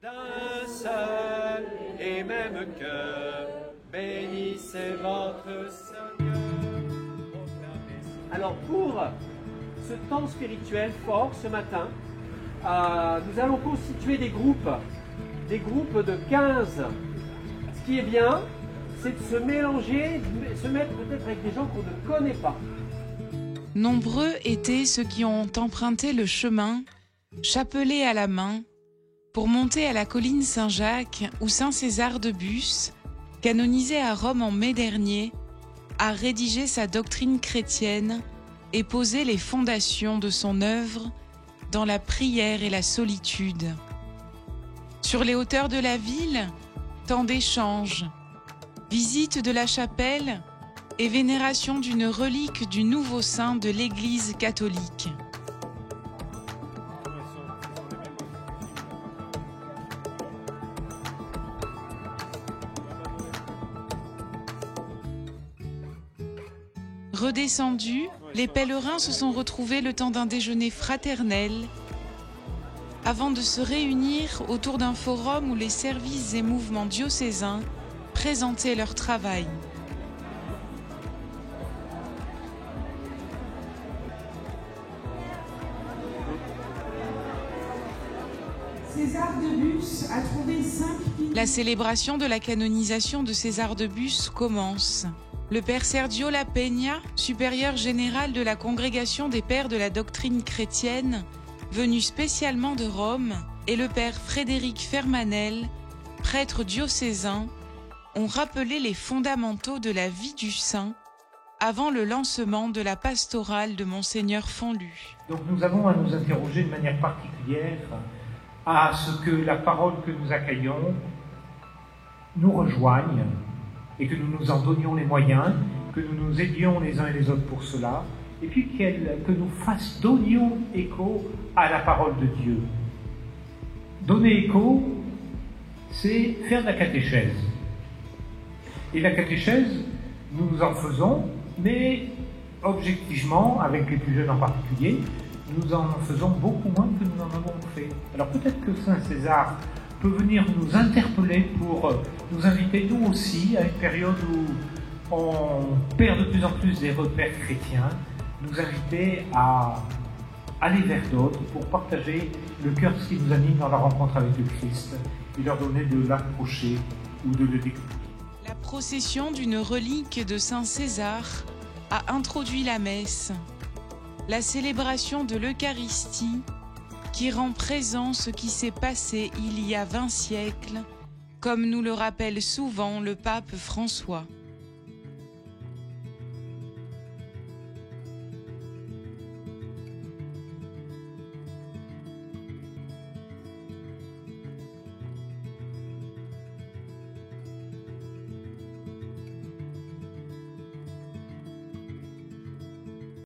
D'un seul et même cœur, bénissez votre Seigneur. Alors pour ce temps spirituel fort ce matin, nous allons constituer des groupes de 15. Ce qui est bien, c'est de se mélanger, de se mettre peut-être avec des gens qu'on ne connaît pas. Nombreux étaient ceux qui ont emprunté le chemin, chapelet à la main, pour monter à la colline Saint-Jacques où Saint César de Bus, canonisé à Rome en mai dernier, a rédigé sa doctrine chrétienne et posé les fondations de son œuvre dans la prière et la solitude. Sur les hauteurs de la ville, temps d'échanges, visite de la chapelle et vénération d'une relique du nouveau saint de l'Église catholique. Redescendus, les pèlerins se sont retrouvés le temps d'un déjeuner fraternel avant de se réunir autour d'un forum où les services et mouvements diocésains présentaient leur travail. César de Bus a trouvé 5 piliers. La célébration de la canonisation de César de Bus commence. Le père Sergio La Peña, supérieur général de la Congrégation des Pères de la Doctrine Chrétienne, venu spécialement de Rome, et le père Frédéric Fermanel, prêtre diocésain, ont rappelé les fondamentaux de la vie du saint avant le lancement de la pastorale de Monseigneur Fonlu. Donc nous avons à nous interroger de manière particulière à ce que la parole que nous accueillons nous rejoigne et que nous nous en donnions les moyens, que nous nous aidions les uns et les autres pour cela, et puis que nous donnions écho à la parole de Dieu. Donner écho, c'est faire de la catéchèse. Et la catéchèse, nous en faisons, mais objectivement, avec les plus jeunes en particulier, nous en faisons beaucoup moins que nous en avons fait. Alors peut-être que Saint César peut venir nous interpeller pour nous inviter nous aussi à une période où on perd de plus en plus des repères chrétiens, nous inviter à aller vers d'autres pour partager le cœur de ce qui nous anime dans la rencontre avec le Christ et leur donner de l'approcher ou de le découvrir. La procession d'une relique de Saint César a introduit la messe, la célébration de l'Eucharistie qui rend présent ce qui s'est passé il y a 20 siècles, comme nous le rappelle souvent le pape François.